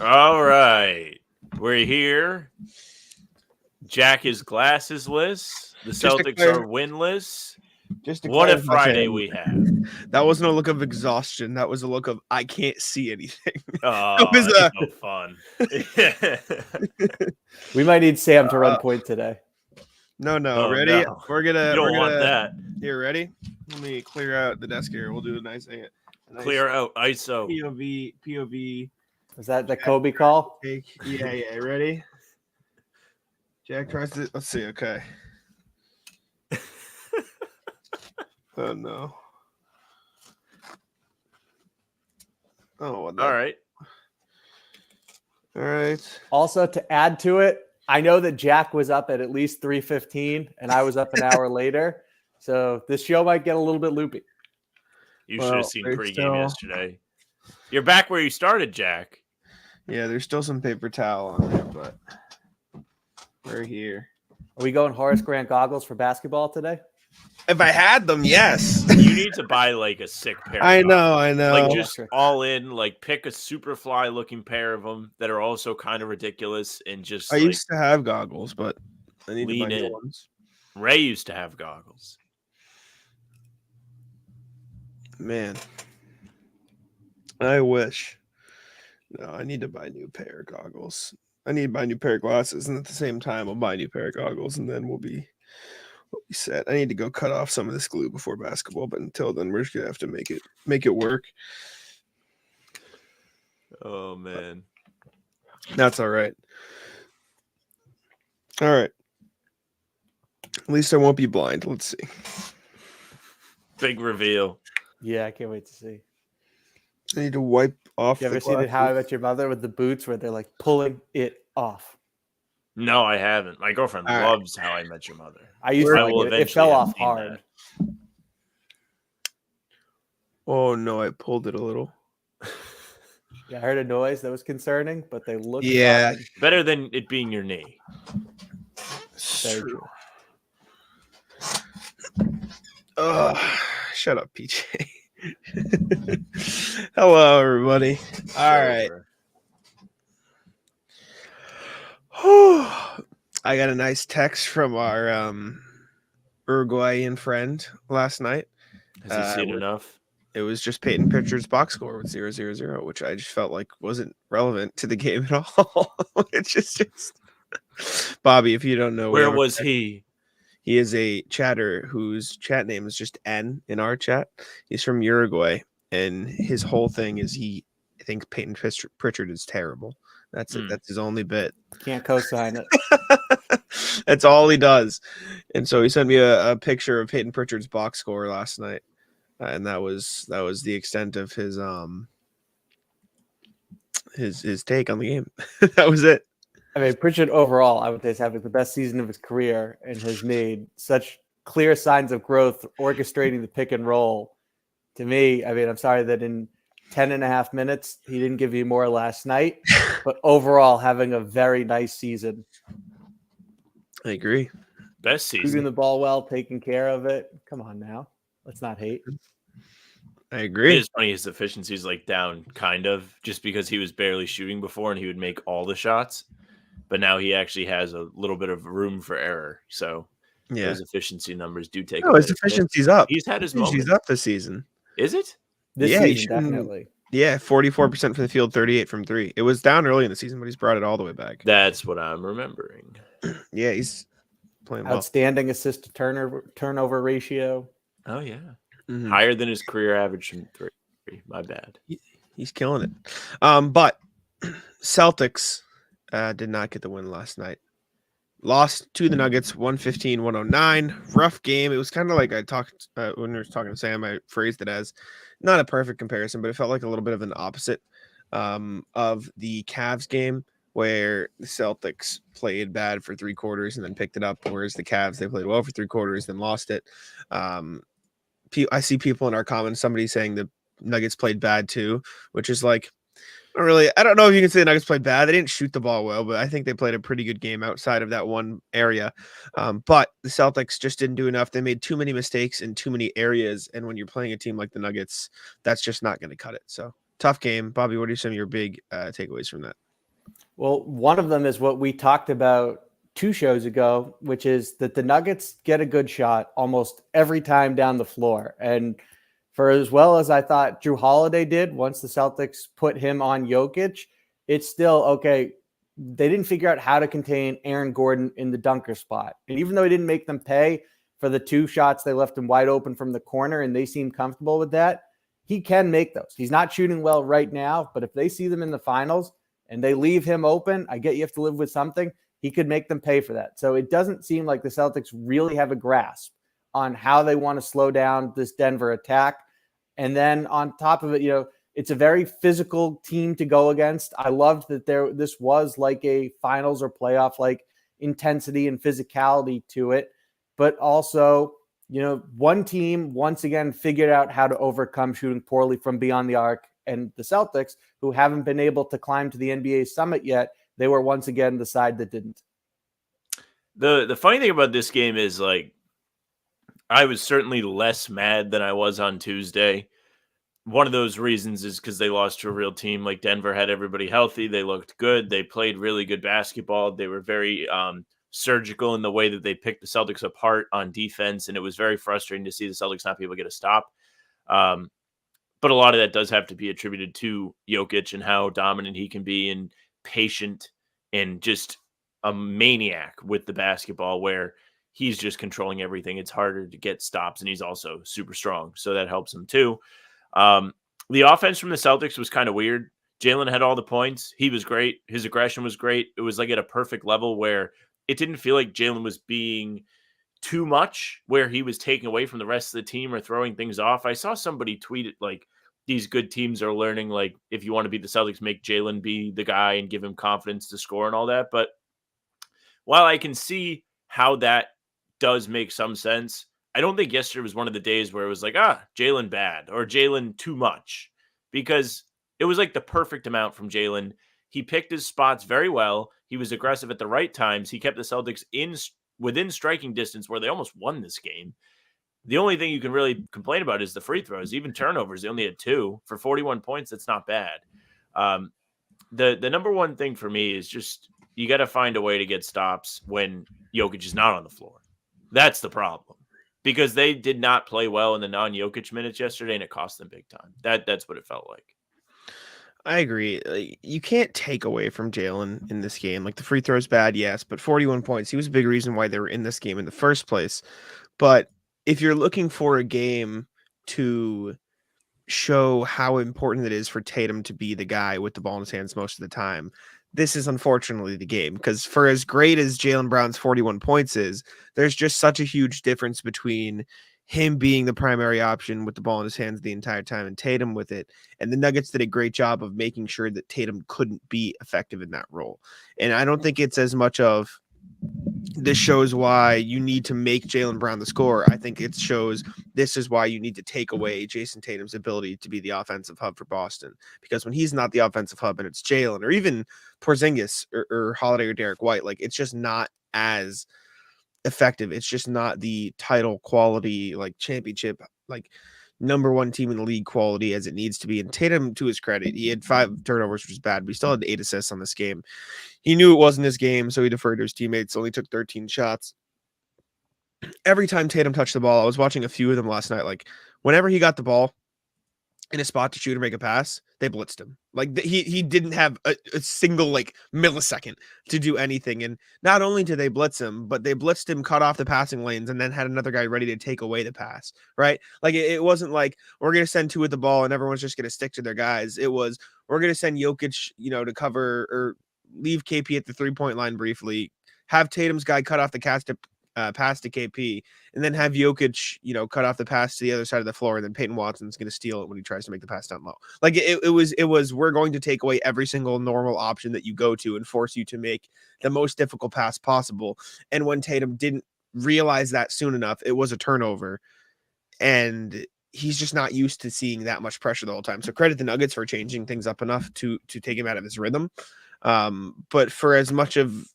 All right. We're here. Jack is glassesless. The Celtics are winless. What a Friday we have. That wasn't a look of exhaustion. That was a look of I can't see anything. Oh, that's no fun. We might need Sam to run point today. No. Oh, Ready? no. We're gonna. You don't we're gonna, want that. Here, ready? Let me clear out the desk here. We'll do a nice Clear out ISO. POV. Is that the Kobe call? Yeah. Ready? Jack tries to. Let's see. Okay. Oh no. Oh. All right. Also, to add to it, I know that Jack was up at least 3:15, and I was up an hour later. So this show might get a little bit loopy. You should have seen pregame yesterday. You're back where you started, Jack. Yeah, there's still some paper towel on there, but we're here. Are we going Horace Grant goggles for basketball today? If I had them, yes. You need to buy like a sick pair. I know. Like just all in, like pick a super fly looking pair of them that are also kind of ridiculous and just. I used to have goggles, but I need to buy new ones. Ray used to have goggles. Man, I wish. No, I need to buy a new pair of goggles. I need to buy a new pair of glasses, and at the same time, I'll buy a new pair of goggles, and then we'll be set. I need to go cut off some of this glue before basketball, but until then, we're just gonna have to make it work. Oh man, that's all right. All right. At least I won't be blind. Let's see. Big reveal. Yeah, I can't wait to see. I need to wipe off. You ever seen it? How I Met Your Mother with the boots where they're like pulling it off? No, I haven't. My girlfriend loves How I Met Your Mother. I used to like it. It fell off hard. Oh no, I pulled it a little. Yeah, I heard a noise that was concerning, but they look fine. Better than it being your knee. Very true. Shut up, PJ. Hello, everybody. All right. I got a nice text from our Uruguayan friend last night. Has he seen enough? It was just Peyton Pritchard's box score with 0-0-0, which I just felt like wasn't relevant to the game at all. It's just Bobby, if you don't know, where was he? He is a chatter whose chat name is just N in our chat. He's from Uruguay, and his whole thing is he thinks Peyton Pritchard is terrible. That's it. That's his only bit. Can't co-sign it. That's all he does. And so he sent me a picture of Peyton Pritchard's box score last night, and that was the extent of his take on the game. That was it. I mean, Pritchard overall, I would say, is having the best season of his career and has made such clear signs of growth orchestrating the pick and roll. To me, I mean, I'm sorry that in 10 and a half minutes, he didn't give you more last night, but overall having a very nice season. I agree. Best season. Shooting the ball well, taking care of it. Come on now. Let's not hate. I agree. It's funny his efficiency's like down kind of just because he was barely shooting before and he would make all the shots. But now he actually has a little bit of room for error. So his efficiency numbers do take. No, his efficiency's up. He's had his moment. He's up this season. Is it? This season, definitely. Yeah, 44% from the field, 38 from three. It was down early in the season, but he's brought it all the way back. That's what I'm remembering. Yeah, he's playing well. Outstanding assist to turnover ratio. Oh yeah, higher than his career average from three. My bad. He's killing it. But Celtics did not get the win last night. Lost to the Nuggets, 115-109. Rough game. It was kind of like I talked when we were talking to Sam. I phrased it as not a perfect comparison, but it felt like a little bit of an opposite of the Cavs game, where the Celtics played bad for 3 quarters and then picked it up, whereas the Cavs, they played well for 3 quarters, then lost it. I see people in our comments, somebody saying the Nuggets played bad too, which is like, I don't know if you can say the Nuggets played bad. They didn't shoot the ball well, but I think they played a pretty good game outside of that one area. But the Celtics just didn't do enough. They made too many mistakes in too many areas. And when you're playing a team like the Nuggets, that's just not going to cut it. So tough game. Bobby, what are some of your big takeaways from that? Well, one of them is what we talked about 2 shows ago, which is that the Nuggets get a good shot almost every time down the floor. And for as well as I thought Drew Holiday did once the Celtics put him on Jokic, it's still okay. They didn't figure out how to contain Aaron Gordon in the dunker spot. And even though he didn't make them pay for the 2 shots they left him wide open from the corner, and they seem comfortable with that, he can make those. He's not shooting well right now, but if they see them in the finals and they leave him open, I get you have to live with something. He could make them pay for that. So it doesn't seem like the Celtics really have a grasp on how they want to slow down this Denver attack. And then on top of it, it's a very physical team to go against. I loved that this was like a finals or playoff like intensity and physicality to it. But also, one team once again figured out how to overcome shooting poorly from beyond the arc. And the Celtics, who haven't been able to climb to the NBA summit yet, they were once again the side that didn't. The funny thing about this game is, like, I was certainly less mad than I was on Tuesday. One of those reasons is because they lost to a real team. Like, Denver had everybody healthy. They looked good. They played really good basketball. They were very surgical in the way that they picked the Celtics apart on defense, and it was very frustrating to see the Celtics not be able to get a stop. But a lot of that does have to be attributed to Jokic and how dominant he can be and patient and just a maniac with the basketball, where he's just controlling everything. It's harder to get stops, and he's also super strong, so that helps him too. The offense from the Celtics was kind of weird. Jaylen had all the points. He was great. His aggression was great. It was like at a perfect level where it didn't feel like Jaylen was being too much, where he was taking away from the rest of the team or throwing things off. I saw somebody tweet it like, these good teams are learning, like, if you want to beat the Celtics, make Jaylen be the guy and give him confidence to score and all that. But while I can see how that does make some sense, I don't think yesterday was one of the days where it was like, Jaylen bad or Jaylen too much, because it was like the perfect amount from Jaylen. He picked his spots very well. He was aggressive at the right times. He kept the Celtics within striking distance, where they almost won this game. The only thing you can really complain about is the free throws. Even turnovers, they only had 2 for 41 points. That's not bad. The number one thing for me is just, you got to find a way to get stops when Jokic is not on the floor. That's the problem, because they did not play well in the non-Jokic minutes yesterday, and it cost them big time. That's what it felt like. I agree. You can't take away from Jaylen in this game. Like, the free throws bad, yes, but 41 points. He was a big reason why they were in this game in the first place. But if you're looking for a game to show how important it is for Tatum to be the guy with the ball in his hands most of the time, this is unfortunately the game. Because for as great as Jaylen Brown's 41 points is, there's just such a huge difference between him being the primary option with the ball in his hands the entire time and Tatum with it. And the Nuggets did a great job of making sure that Tatum couldn't be effective in that role. And I don't think it's as much of, this shows why you need to make Jaylen Brown the scorer. I think it shows this is why you need to take away Jayson Tatum's ability to be the offensive hub for Boston. Because when he's not the offensive hub and it's Jaylen or even Porzingis or Holiday or Derek White, like, it's just not as effective. It's just not the title quality, like championship, like number one team in the league quality as it needs to be. And Tatum, to his credit, he had 5 turnovers, which was bad, but he still had 8 assists on this game. He knew it wasn't his game, so he deferred to his teammates, only took 13 shots. Every time Tatum touched the ball, I was watching a few of them last night, like, whenever he got the ball in a spot to shoot or make a pass, they blitzed him. Like, he didn't have a single, like, millisecond to do anything. And not only did they blitz him, but they blitzed him, cut off the passing lanes, and then had another guy ready to take away the pass, right? Like, it wasn't like, we're going to send 2 with the ball and everyone's just going to stick to their guys. It was, we're going to send Jokic, to cover or leave KP at the 3-point line briefly, have Tatum's guy cut off the pass to KP, and then have Jokic, cut off the pass to the other side of the floor, and then Peyton Watson's going to steal it when he tries to make the pass down low. Like, it was, we're going to take away every single normal option that you go to and force you to make the most difficult pass possible. And when Tatum didn't realize that soon enough, it was a turnover, and he's just not used to seeing that much pressure the whole time. So credit the Nuggets for changing things up enough to take him out of his rhythm. But for as much of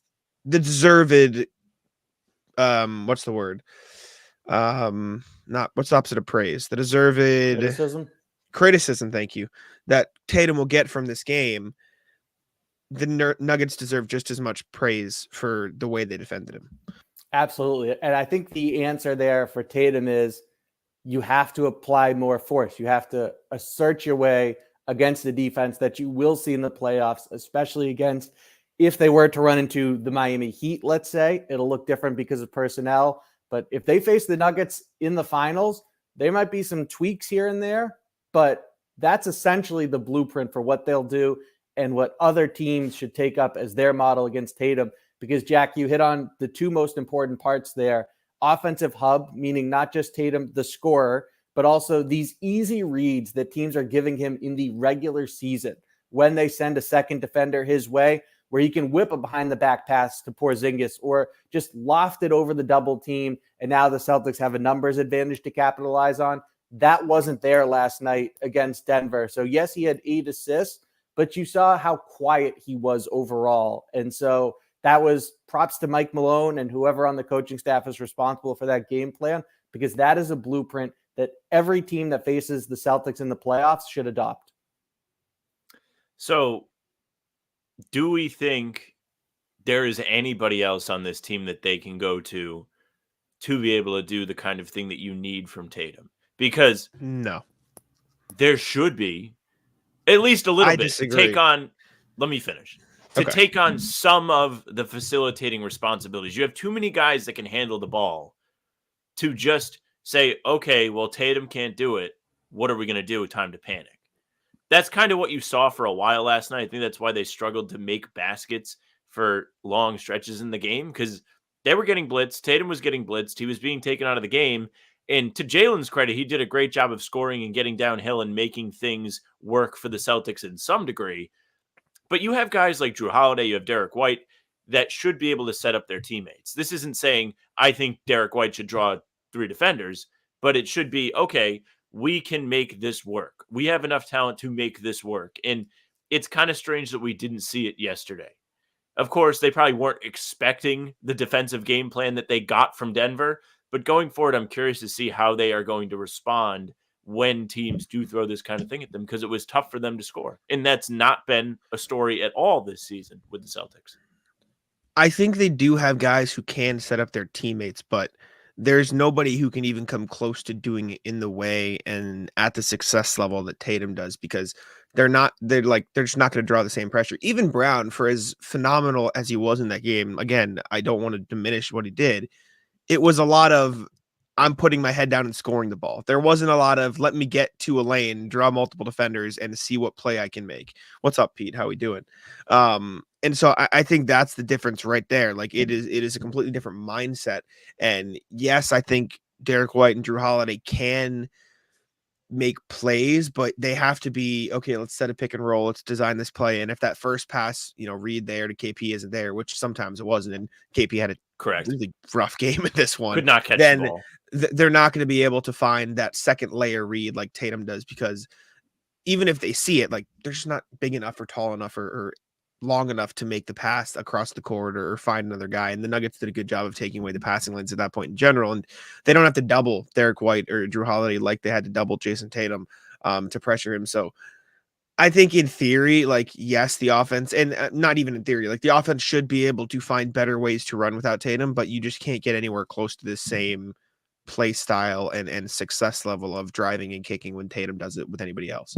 the deserved, what's the word? Not what's the opposite of praise? The deserved Criticism. criticism, thank you, that Tatum will get from this game, the Nuggets deserve just as much praise for the way they defended him. Absolutely. And I think the answer there for Tatum is you have to apply more force. You have to assert your way against the defense that you will see in the playoffs, especially against, if they were to run into the Miami Heat, let's say, it'll look different because of personnel. But if they face the Nuggets in the finals, there might be some tweaks here and there, but that's essentially the blueprint for what they'll do and what other teams should take up as their model against Tatum. Because, Jack, you hit on the two most important parts there. Offensive hub, meaning not just Tatum, the scorer, but also these easy reads that teams are giving him in the regular season when they send a second defender his way, where he can whip a behind-the-back pass to Porzingis or just loft it over the double team, and now the Celtics have a numbers advantage to capitalize on. That wasn't there last night against Denver. So, yes, he had 8 assists, but you saw how quiet he was overall. And so that was props to Mike Malone and whoever on the coaching staff is responsible for that game plan, because that is a blueprint that every team that faces the Celtics in the playoffs should adopt. So, do we think there is anybody else on this team that they can go to be able to do the kind of thing that you need from Tatum? Because no, there should be at least a little bit disagree. to take on. Let me finish. Take on some of the facilitating responsibilities. You have too many guys that can handle the ball to just say, okay, well, Tatum can't do it. What are we going to do? Time to panic. That's kind of what you saw for a while last night. I think that's why they struggled to make baskets for long stretches in the game, because they were getting blitzed. Tatum was getting blitzed. He was being taken out of the game. And to Jalen's credit, he did a great job of scoring and getting downhill and making things work for the Celtics in some degree. But you have guys like Drew Holiday, you have Derek White that should be able to set up their teammates. This isn't saying I think Derek White should draw 3 defenders, but it should be, okay, we can make this work. We have enough talent to make this work. And it's kind of strange that we didn't see it yesterday. Of course, they probably weren't expecting the defensive game plan that they got from Denver, but going forward, I'm curious to see how they are going to respond when teams do throw this kind of thing at them, because it was tough for them to score. And that's not been a story at all this season with the Celtics. I think they do have guys who can set up their teammates, but there's nobody who can even come close to doing it in the way and at the success level that Tatum does, because they're just not going to draw the same pressure. Even Brown, for as phenomenal as he was in that game, again, I don't want to diminish what he did. It was a lot of, I'm putting my head down and scoring the ball. There wasn't a lot of, let me get to a lane, draw multiple defenders, and see what play I can make. What's up, Pete? How we doing? And so I think that's the difference right there. Like it is a completely different mindset. And yes, I think Derek White and Drew Holiday can make plays, but they have to be, okay, let's set a pick and roll. Let's design this play. And if that first pass, read there to KP isn't there, which sometimes it wasn't, and KP had a really rough game in this one. Could not catch the ball. They're not going to be able to find that second layer read like Tatum does, because even if they see it, like they're just not big enough or tall enough or long enough to make the pass across the court or find another guy. And the Nuggets did a good job of taking away the passing lanes at that point in general. And they don't have to double Derek White or Drew Holiday like they had to double Jayson Tatum to pressure him. So I think in theory, like, yes, the offense, and not even in theory, like the offense should be able to find better ways to run without Tatum, but you just can't get anywhere close to the same play style and success level of driving and kicking when Tatum does it with anybody else.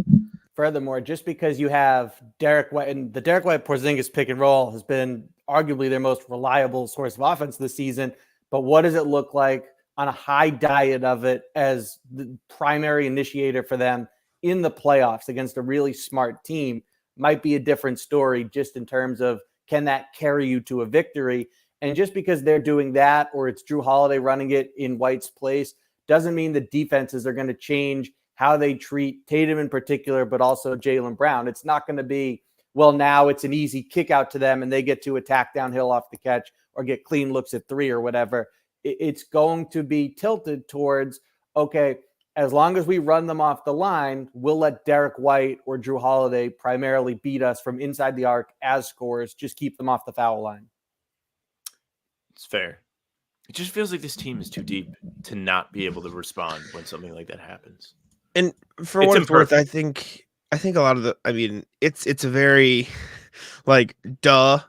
Furthermore, just because you have Derek White, and the Derek White Porzingis pick and roll has been arguably their most reliable source of offense this season. But what does it look like on a high diet of it as the primary initiator for them in the playoffs against a really smart team? Might be a different story just in terms of, can that carry you to a victory? And just because they're doing that, or it's Drew Holiday running it in White's place, doesn't mean the defenses are going to change how they treat Tatum in particular, but also Jaylen Brown. It's not going to be, well, now it's an easy kick out to them and they get to attack downhill off the catch or get clean looks at 3 or whatever. It's going to be tilted towards, okay, as long as we run them off the line, we'll let Derek White or Drew Holiday primarily beat us from inside the arc as scorers. Just keep them off the foul line. It's fair. It just feels like this team is too deep to not be able to respond when something like that happens. And for what it's worth, I think a lot of it's a very like duh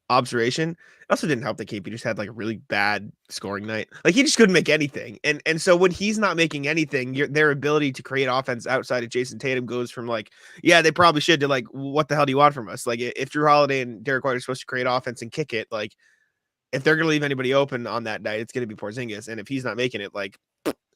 observation. It also didn't help that KP just had like a really bad scoring night. Like he just couldn't make anything. And so when he's not making anything, their ability to create offense outside of Jayson Tatum goes from like, yeah, they probably should, to like, what the hell do you want from us? Like if Drew Holiday and Derek White are supposed to create offense and kick it, like if they're gonna leave anybody open on that night, it's gonna be Porzingis. And if he's not making it, like,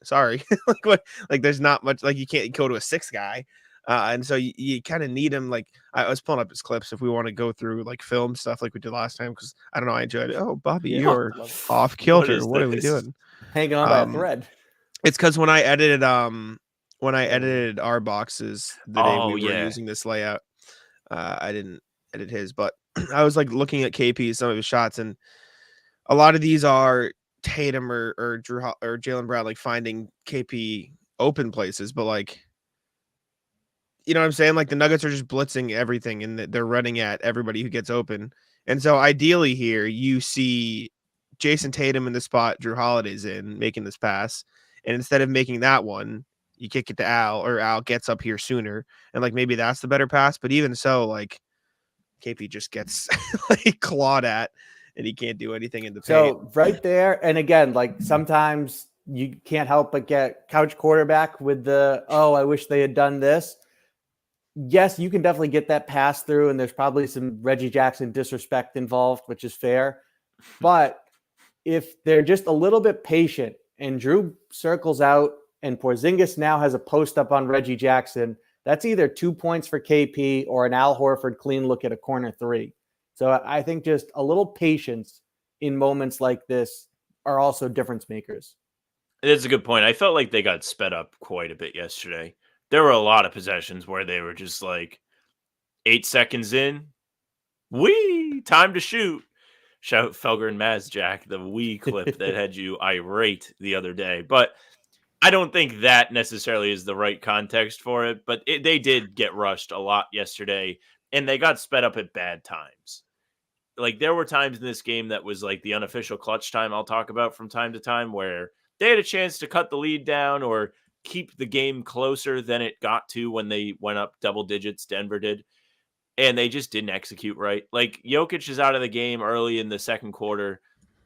sorry, like what? Like there's not much. Like you can't go to a sixth guy. And so you kind of need him. Like I was pulling up his clips if we want to go through like film stuff like we did last time, because I don't know, I enjoyed it. Oh, Bobby, you're off kilter. What are we doing? Hanging on by a thread. It's because when I edited our boxes the day we were using this layout, I didn't edit his, but I was like looking at KP, some of his shots, and a lot of these are Tatum or Drew or Jaylen Brown like finding KP open places, but like, you know what I'm saying? Like the Nuggets are just blitzing everything and they're running at everybody who gets open. And so ideally here you see Jayson Tatum in the spot Drew Holiday's in making this pass. And instead of making that one, you kick it to Al, or Al gets up here sooner. And like, maybe that's the better pass. But even so, like KP just gets like clawed at and he can't do anything in the paint. So right there. And again, like sometimes you can't help but get couch quarterback with the, oh, I wish they had done this. Yes, you can definitely get that pass through, and there's probably some Reggie Jackson disrespect involved, which is fair. But if they're just a little bit patient and Drew circles out and Porzingis now has a post up on Reggie Jackson, that's either 2 points for KP or an Al Horford clean look at a corner three. So I think just a little patience in moments like this are also difference makers. That's a good point. I felt like they got sped up quite a bit yesterday. There were a lot of possessions where they were just like 8 seconds in, time to shoot. Shout Felger and Mazjack, the clip that had you irate the other day. But I don't think that necessarily is the right context for it. But they did get rushed a lot yesterday, and they got sped up at bad times. Like there were times in this game that was like the unofficial clutch time I'll talk about from time to time, where they had a chance to cut the lead down or keep the game closer than it got to when they went up double digits. Denver did. And they just didn't execute right. Like Jokic is out of the game early in the second quarter.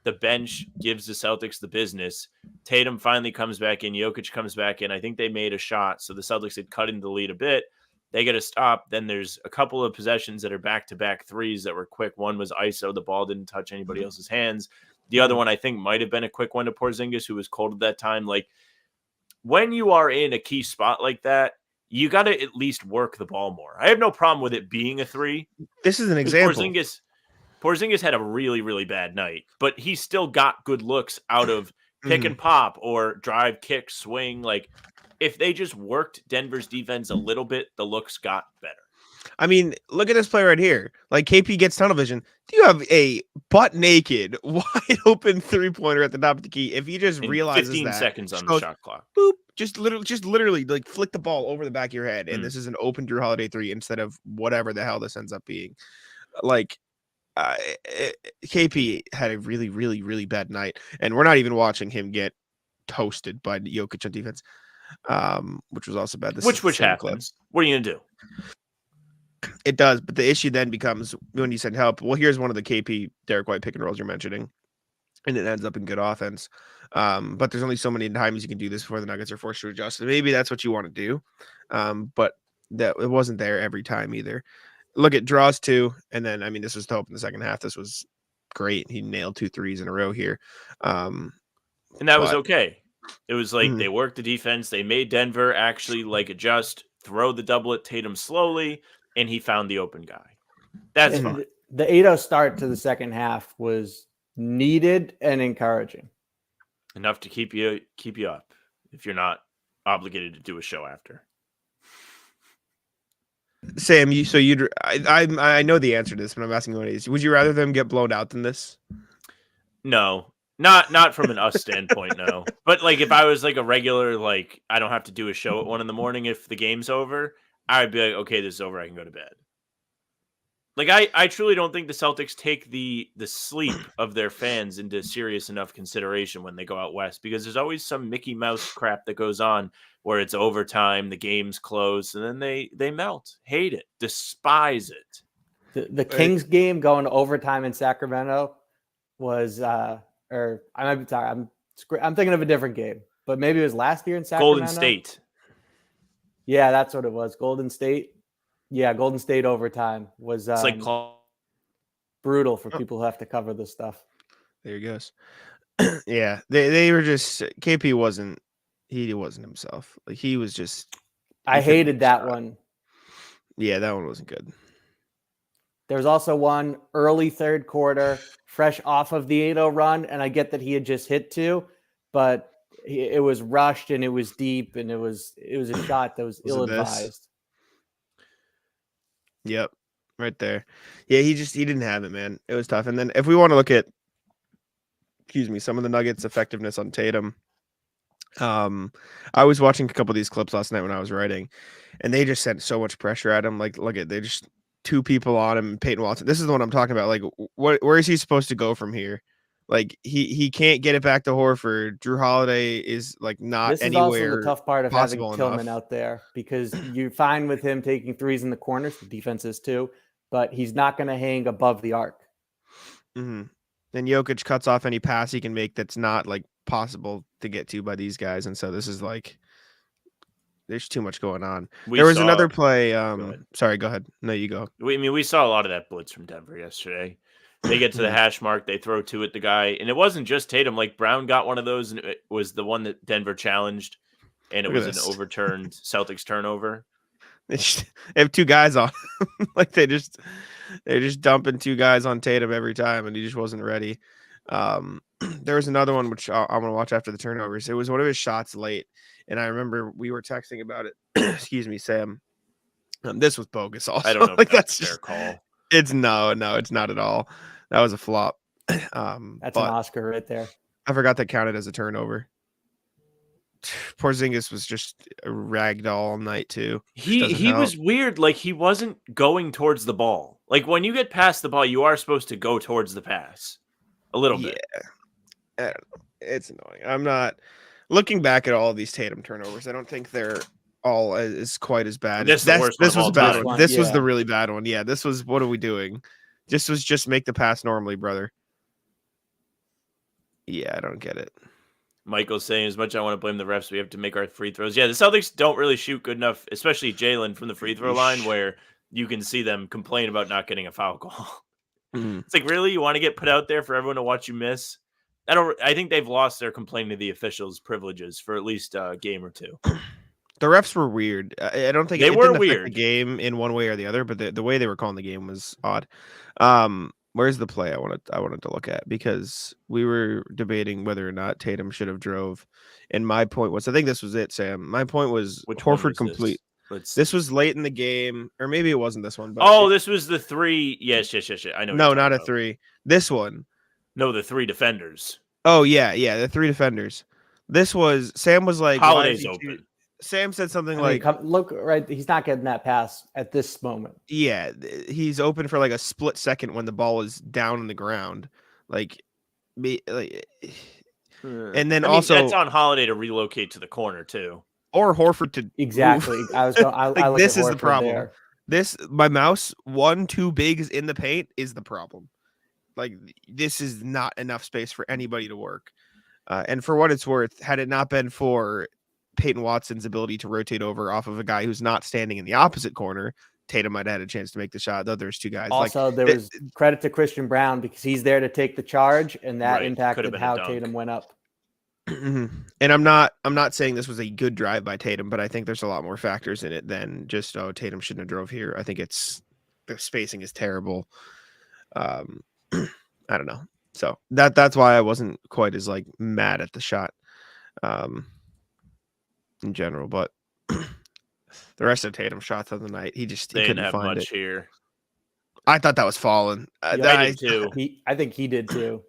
The bench gives the Celtics the business. Tatum finally comes back in. Jokic comes back in. I think they made a shot. So the Celtics had cut into the lead a bit. They get a stop. Then there's a couple of possessions that are back-to-back threes that were quick. One was ISO. The ball didn't touch anybody else's hands. The other one I think might have been a quick one to Porzingis, who was cold at that time. Like when you are in a key spot like that, you got to at least work the ball more. I have no problem with it being a three. This is an example. Porzingis had a really, really bad night, but he still got good looks out of pick and pop or drive, kick, swing. Like if they just worked Denver's defense a little bit, the looks got better. I mean, look at this play right here. Like KP gets tunnel vision. Do you have a butt naked, wide open 3-pointer at the top of the key? If he just realizes 15 seconds on the shot clock. Boop. Just literally like flick the ball over the back of your head. And this is an open Drew Holiday 3 instead of whatever the hell this ends up being. Like KP had a really, really, really bad night. And we're not even watching him get toasted by Jokic on defense, which was also bad. Which happens. What are you going to do? It does, but the issue then becomes when you send help. Well, here's one of the KP Derek White pick and rolls you're mentioning, and it ends up in good offense. But there's only so many times you can do this before the Nuggets are forced to adjust. And maybe that's what you want to do, but that it wasn't there every time either. Look at draws 2, and then I mean this was to open the second half. This was great. He nailed 2 threes in a row here, and that was okay. It was like they worked the defense. They made Denver actually like adjust, throw the double at Tatum slowly. And he found the open guy. That's fine. The 8-0 start to the second half was needed and encouraging. Enough to keep you up if you're not obligated to do a show after. Sam, I know the answer to this, but I'm asking what it is. Would you rather them get blown out than this? No. Not from an us standpoint, no. But like if I was like a regular, like I don't have to do a show at 1 a.m. if the game's over, I'd be like, okay, this is over. I can go to bed. Like I truly don't think the Celtics take the sleep of their fans into serious enough consideration when they go out west, because there's always some Mickey Mouse crap that goes on where it's overtime, the game's close, and then they melt, hate it, despise it. The Kings game going to overtime in Sacramento was or I might be sorry, I'm thinking of a different game, but maybe it was last year in Sacramento. Golden State. Yeah, that's what it was. Golden State. Yeah, Golden State overtime was It's like brutal for people who have to cover this stuff. There he goes. Yeah, they were just KP wasn't himself. Like he was just. I hated that one. Yeah, that one wasn't good. There was also one early third quarter, fresh off of the 8-0 run, and I get that he had just hit 2, but it was rushed and it was deep and it was a shot that was ill-advised. Yep, right there. Yeah, he didn't have it, man. It was tough. And then if we want to look at, some of the Nuggets' effectiveness on Tatum, I was watching a couple of these clips last night when I was writing, and they just sent so much pressure at him. Like, look at, they just 2 people on him. Peyton Watson. This is the one I'm talking about. Like, where is he supposed to go from here? Like he can't get it back to Horford. Drew Holiday is like not this is anywhere. Also the tough part of having Tillman enough. Out there, because you're fine with him taking threes in the corners. The defense is too, but he's not going to hang above the arc. Mm-hmm. And Jokic cuts off any pass he can make that's not like possible to get to by these guys, and so this is like there's too much going on. There was another play. Sorry, go ahead. No, you go. We saw a lot of that blitz from Denver yesterday. They get to the hash mark, they throw 2 at the guy, and it wasn't just Tatum. Like Brown got one of those, and it was the one that Denver challenged, and it was an overturned Celtics turnover. They have 2 guys on, like they're just dumping 2 guys on Tatum every time, and he just wasn't ready. There was another one which I'm gonna watch after the turnovers. It was one of his shots late, and I remember we were texting about it. Excuse me, Sam. This was bogus. Also, I don't know. Like that's their call. It's no, it's not at all. That was a flop. That's an Oscar right there. I forgot that counted as a turnover. Porzingis was just ragged all night too. He was weird. Like he wasn't going towards the ball. Like when you get past the ball, you are supposed to go towards the pass a little bit. I don't know. It's annoying. I'm not looking back at all of these Tatum turnovers. I don't think they're all is quite as bad. This was a bad one. This was the really bad one. Yeah, this was, what are we doing? This was just make the pass normally, brother. Yeah, I don't get it. Michael's saying, as much as I want to blame the refs, we have to make our free throws. Yeah, the Celtics don't really shoot good enough, especially Jaylen from the free throw line, where you can see them complain about not getting a foul call. It's like, really? You want to get put out there for everyone to watch you miss? I think they've lost their complaining to the officials' privileges for at least a game or 2. The refs were weird. I don't think they were weird. The game in one way or the other, but the way they were calling the game was odd. Where's the play I wanted to look at, because we were debating whether or not Tatum should have drove, and my point was, I think this was it, Sam. My point was Horford complete. This was late in the game, or maybe it wasn't this one. But this was the 3. Yes. I know. No, not a 3. This one. No, the 3 defenders. Oh yeah, the 3 defenders. This was Sam was like, Holiday's open. Sam said something look, right, he's not getting that pass at this moment. Yeah, he's open for like a split second when the ball is down on the ground. And then also that's on Holiday to relocate to the corner too. Or Horford to exactly. Move. I was going. This is the problem. There. This my mouse 1-2 bigs in the paint is the problem. Like this is not enough space for anybody to work. And for what it's worth, had it not been for Peyton Watson's ability to rotate over off of a guy who's not standing in the opposite corner, Tatum might have had a chance to make the shot. Though there's 2 guys. Also, there was credit to Christian Brown, because he's there to take the charge, and that impacted how Tatum went up. And I'm not saying this was a good drive by Tatum, but I think there's a lot more factors in it than just Tatum shouldn't have drove here. I think the spacing is terrible. I don't know. So that's why I wasn't quite as like mad at the shot. In general, but the rest of Tatum's shots of the night, he couldn't have find much here. I thought that was falling. I did too. I think he did too.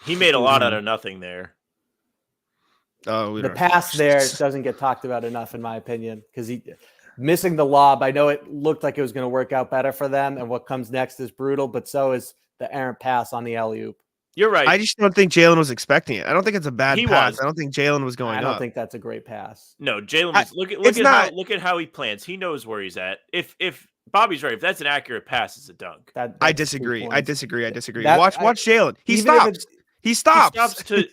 He made a lot out of nothing there. Oh, the pass there doesn't get talked about enough, in my opinion, because missing the lob. I know it looked like it was going to work out better for them, and what comes next is brutal, but so is the errant pass on the alley-oop. You're right. I just don't think Jaylen was expecting it. I don't think it's a bad pass. Was. I don't think Jaylen was going up. I don't think that's a great pass. No, Jaylen was look at how he plants. He knows where he's at. If Bobby's right, if that's an accurate pass, it's a dunk. I disagree. Watch Jaylen. He stops. He stops to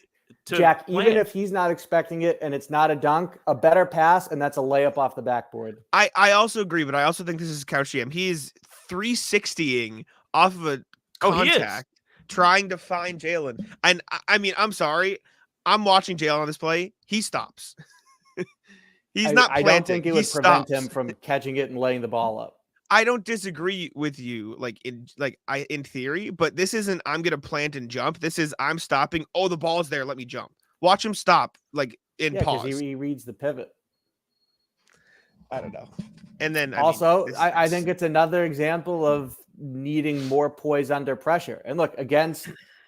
Jack, plant. even if he's not expecting it and it's not a dunk, a better pass, and that's a layup off the backboard. I also agree, but I also think this is couch GM. He's 360ing off of a contact, trying to find Jaylen. And I mean, I'm sorry. I'm watching Jaylen on this play. He stops. He's not planting. I don't think it would prevent him from catching it and laying the ball up. I don't disagree with you, in theory, but this isn't I'm gonna plant and jump. This is I'm stopping. Oh, the ball's there. Let me jump. Watch him stop, pause. Because he reads the pivot. I don't know. And then I think it's another example of needing more poise under pressure. And look,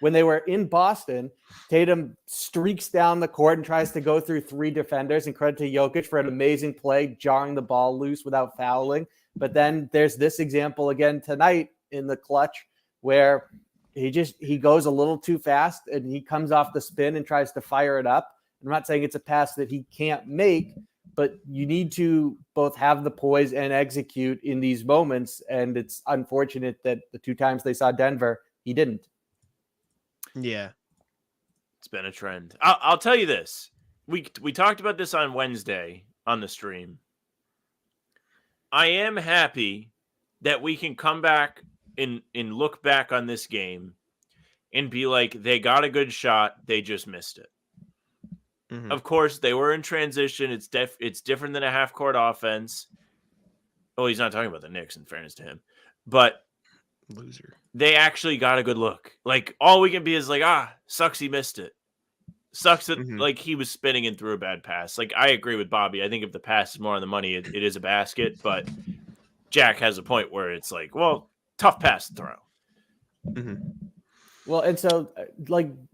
when they were in Boston, Tatum streaks down the court and tries to go through 3 defenders, and credit to Jokic for an amazing play, jarring the ball loose without fouling. But then there's this example again tonight in the clutch where he goes a little too fast and he comes off the spin and tries to fire it up. I'm not saying it's a pass that he can't make, but you need to both have the poise and execute in these moments. And it's unfortunate that the 2 times they saw Denver, he didn't. Yeah. It's been a trend. I'll tell you this. We talked about this on Wednesday on the stream. I am happy that we can come back and look back on this game and be like, they got a good shot, they just missed it. Mm-hmm. Of course, they were in transition. It's different than a half-court offense. Oh, he's not talking about the Knicks, in fairness to him. But loser. They actually got a good look. All we can be is sucks he missed it. Sucks that he was spinning and threw a bad pass. I agree with Bobby. I think if the pass is more on the money, it is a basket. But Jack has a point where it's tough pass to throw. Mm-hmm. Well, and so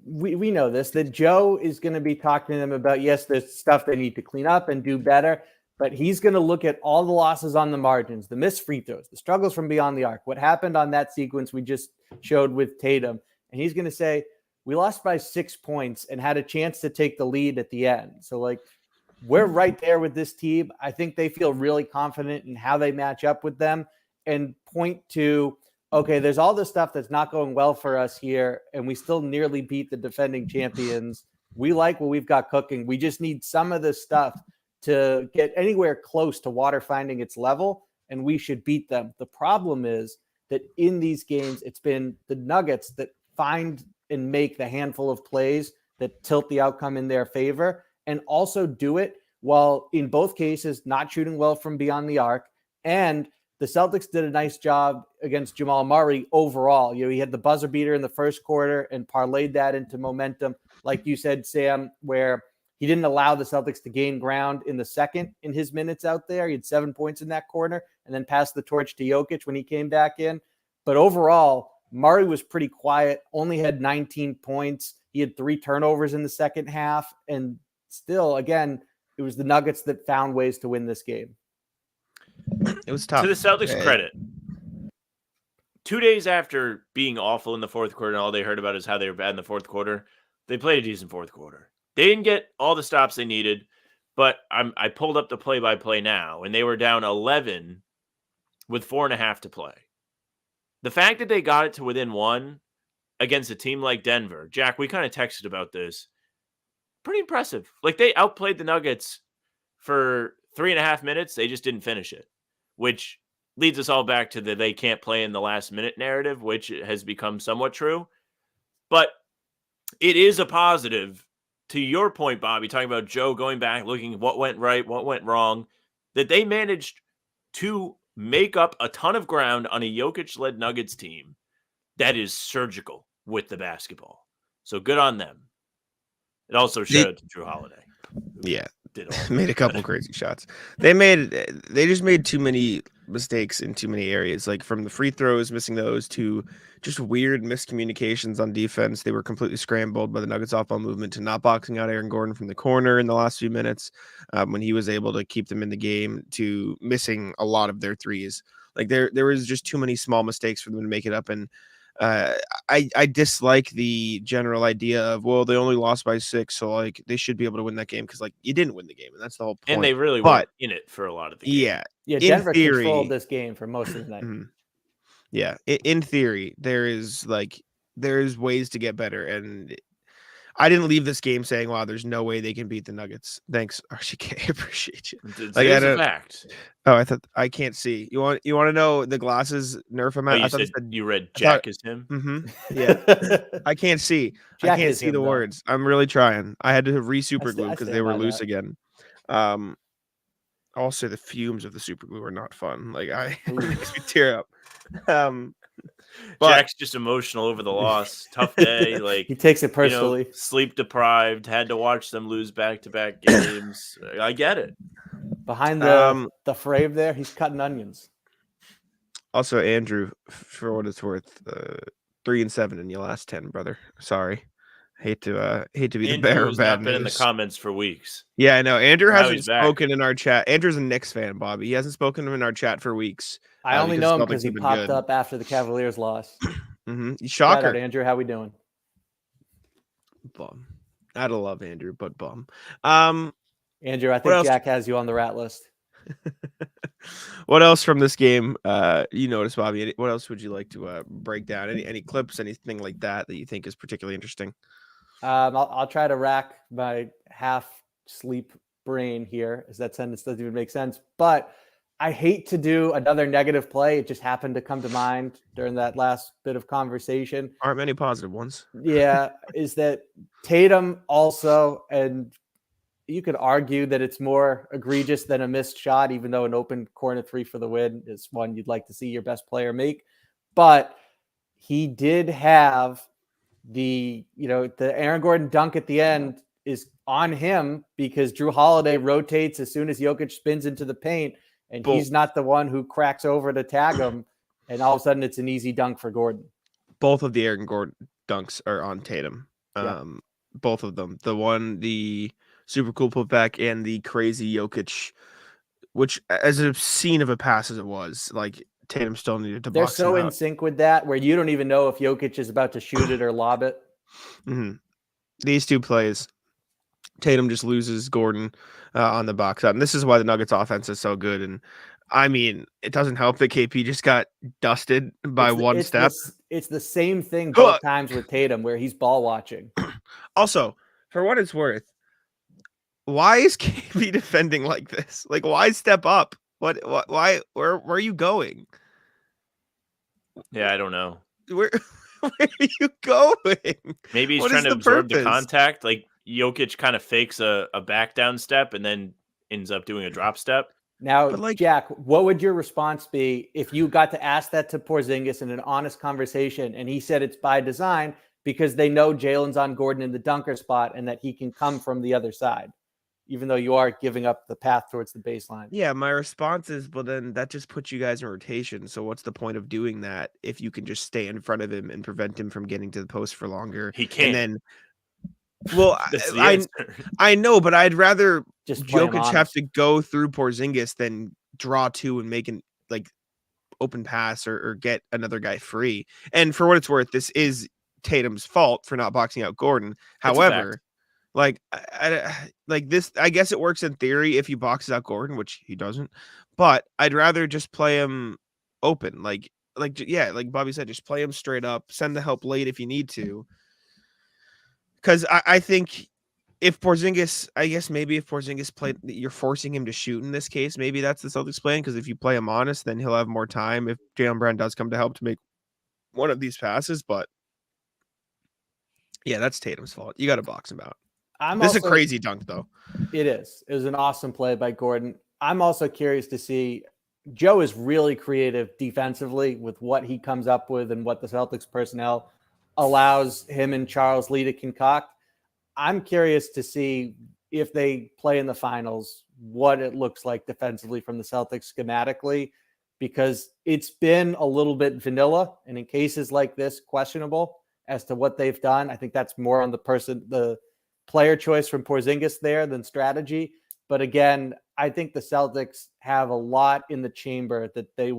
we know this, that Joe is going to be talking to them about, yes, there's stuff they need to clean up and do better, but he's going to look at all the losses on the margins, the missed free throws, the struggles from beyond the arc, what happened on that sequence we just showed with Tatum. And he's going to say, we lost by 6 points and had a chance to take the lead at the end. So we're right there with this team. I think they feel really confident in how they match up with them and point to, okay, there's all this stuff that's not going well for us here, and we still nearly beat the defending champions. We like what we've got cooking. We just need some of this stuff to get anywhere close to water finding its level, and we should beat them. The problem is that in these games, it's been the Nuggets that find and make the handful of plays that tilt the outcome in their favor, and also do it while in both cases not shooting well from beyond the arc. And the Celtics did a nice job against Jamal Murray overall. He had the buzzer beater in the first quarter and parlayed that into momentum, like you said, Sam, where he didn't allow the Celtics to gain ground in the second in his minutes out there. He had 7 points in that corner and then passed the torch to Jokic when he came back in. But overall, Murray was pretty quiet, only had 19 points. He had 3 turnovers in the second half. And still, again, it was the Nuggets that found ways to win this game. It was tough. To the Celtics' credit, 2 days after being awful in the fourth quarter and all they heard about is how they were bad in the fourth quarter, they played a decent fourth quarter. They didn't get all the stops they needed, but I pulled up the play-by-play now, and they were down 11 with 4.5 to play. The fact that they got it to within 1 against a team like Denver, Jack, we kind of texted about this, pretty impressive. They outplayed the Nuggets for 3.5 minutes. They just didn't finish it, which leads us all back to the they can't play in the last minute narrative, which has become somewhat true. But it is a positive, to your point, Bobby, talking about Joe going back, looking at what went right, what went wrong, that they managed to make up a ton of ground on a Jokic-led Nuggets team that is surgical with the basketball. So good on them. It also showed to Drew Holiday. Yeah. Made a couple crazy shots. They just made too many mistakes in too many areas, like from the free throws, missing those, to just weird miscommunications on defense. They were completely scrambled by the Nuggets off-ball movement, to not boxing out Aaron Gordon from the corner in the last few minutes when he was able to keep them in the game, to missing a lot of their threes. Like there was just too many small mistakes for them to make it up. And I dislike the general idea of, well, they only lost by 6, so like they should be able to win that game, because like you didn't win the game, and that's the whole point. And they really weren't in it for a lot of the game. Yeah, Denver controlled this game for most of the night. Yeah, in theory, there is ways to get better, and I didn't leave this game saying, "Wow, there's no way they can beat the Nuggets." Thanks, RCK. I appreciate you. It's a fact. Oh, I thought I can't see. You want to know the glasses nerf I'm at? You said you read Jack is him. Yeah, I can't see. Jack I can't see the words. I'm really trying. I had to re-super glue because they were loose again. Also, the fumes of the super glue are not fun. Like it makes me tear up. But Jack's just emotional over the loss. Tough day. Like he takes it personally. Sleep deprived. Had to watch them lose back-to-back games. I get it. Behind the frame there, he's cutting onions. Also, Andrew, for what it's worth, 3-7 in your last 10, brother. Sorry. Hate to be the bearer of bad news. Been in the comments for weeks. Yeah, I know. Andrew hasn't spoken in our chat. Andrew's a Knicks fan, Bobby. He hasn't spoken in our chat for weeks. I only know him because he popped up after the Cavaliers loss. Shocker. Shout out, Andrew. How we doing? Bum. I'd love Andrew, but bum. Andrew, I think Jack has you on the rat list. What else from this game you noticed, Bobby? What else would you like to break down? Any clips, anything like that you think is particularly interesting? I'll try to rack my half sleep brain here, as that sentence doesn't even make sense. But I hate to do another negative play. It just happened to come to mind during that last bit of conversation. Aren't many positive ones. Yeah, is that Tatum also, and you could argue that it's more egregious than a missed shot, even though an open corner 3 for the win is one you'd like to see your best player make. But he did have the Aaron Gordon dunk at the end is on him because Drew Holiday rotates as soon as Jokic spins into the paint, and he's not the one who cracks over to tag him, and all of a sudden it's an easy dunk for Gordon. Both of the Aaron Gordon dunks are on Tatum. Both of them. The super cool putback and the crazy Jokic, which as obscene of a pass as it was, like Tatum still needed to box him out. They're so in sync with that where you don't even know if Jokic is about to shoot it or lob it. These two plays, Tatum just loses Gordon on the box out. And this is why the Nuggets offense is so good. And I mean, it doesn't help that KP just got dusted by one step. It's the same thing both times with Tatum where he's ball watching. Also, for what it's worth, why is KP defending like this? Like, why step up? Why, where are you going? Yeah, I don't know. Where are you going? Maybe he's trying to absorb the contact. Like Jokic kind of fakes a back down step and then ends up doing a drop step. Now, Jack, what would your response be if you got to ask that to Porzingis in an honest conversation and he said it's by design because they know Jalen's on Gordon in the dunker spot and that he can come from the other side, even though you are giving up the path towards the baseline? Yeah, my response is, well, then that just puts you guys in rotation. So what's the point of doing that if you can just stay in front of him and prevent him from getting to the post for longer? He can't. And then, well, I know, but I'd rather just Jokic have to go through Porzingis than draw two and make an open pass or get another guy free. And for what it's worth, this is Tatum's fault for not boxing out Gordon. However, I guess it works in theory if he boxes out Gordon, which he doesn't. But I'd rather just play him open, like Bobby said, just play him straight up. Send the help late if you need to. Because I think if Porzingis played, you're forcing him to shoot in this case. Maybe that's the Celtics plan. Because if you play him honest, then he'll have more time if Jaylen Brown does come to help to make one of these passes. But yeah, that's Tatum's fault. You got to box him out. This is a crazy dunk, though. It is. It was an awesome play by Gordon. I'm also curious to see. Joe is really creative defensively with what he comes up with and what the Celtics personnel allows him and Charles Lee to concoct. I'm curious to see if they play in the finals, what it looks like defensively from the Celtics schematically. because it's been a little bit vanilla, and in cases like this, questionable as to what they've done. I think that's more on the player choice from Porzingis there than strategy. But again, I think the Celtics have a lot in the chamber that they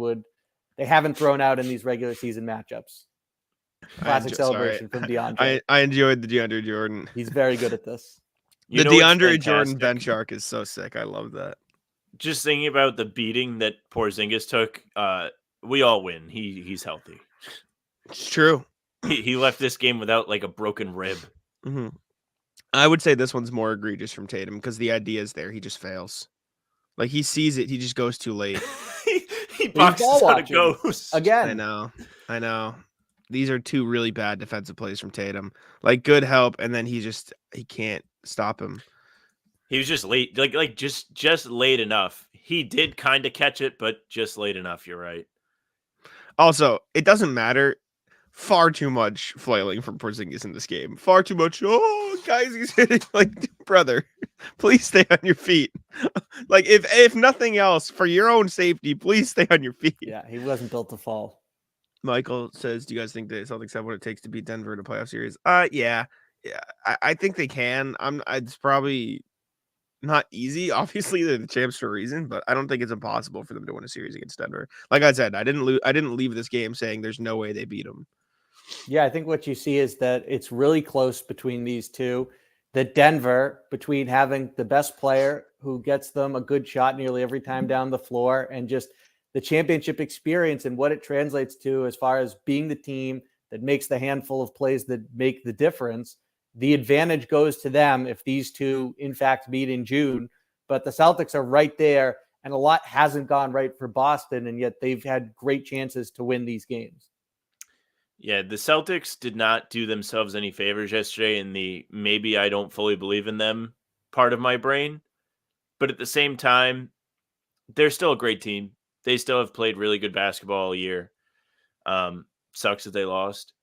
haven't thrown out in these regular season matchups. Classic celebration from DeAndre. I enjoyed the DeAndre Jordan. He's very good at this. The DeAndre Jordan bench arc is so sick. I love that. Just thinking about the beating that Porzingis took, we all win. He's healthy. It's true. He left this game without like a broken rib. Mm-hmm. I would say this one's more egregious from Tatum because the idea is there. He just fails. Like he sees it. He just goes too late. he boxes out a ghost. Again. I know. These are two really bad defensive plays from Tatum. Like good help, and then he can't stop him. He was just late, like just late enough. He did kind of catch it, but just late enough. You're right. Also, it doesn't matter. Far too much flailing from Porzingis in this game. Far too much. Oh, guys, he's hitting. Like, brother, please stay on your feet. Like, if nothing else, for your own safety, please stay on your feet. Yeah, he wasn't built to fall. Michael says, "Do you guys think the Celtics have what it takes to beat Denver in a playoff series?" Yeah. I think they can. It's probably not easy. Obviously, they're the champs for a reason, but I don't think it's impossible for them to win a series against Denver. Like I said, I didn't leave this game saying there's no way they beat them. Yeah, I think what you see is that it's really close between these two. That Denver, between having the best player who gets them a good shot nearly every time down the floor, and just the championship experience and what it translates to as far as being the team that makes the handful of plays that make the difference, the advantage goes to them if these two, in fact, meet in June. But the Celtics are right there, and a lot hasn't gone right for Boston, and yet they've had great chances to win these games. Yeah, the Celtics did not do themselves any favors yesterday in the maybe I don't fully believe in them part of my brain. But at the same time, they're still a great team. They still have played really good basketball all year. Sucks that they lost.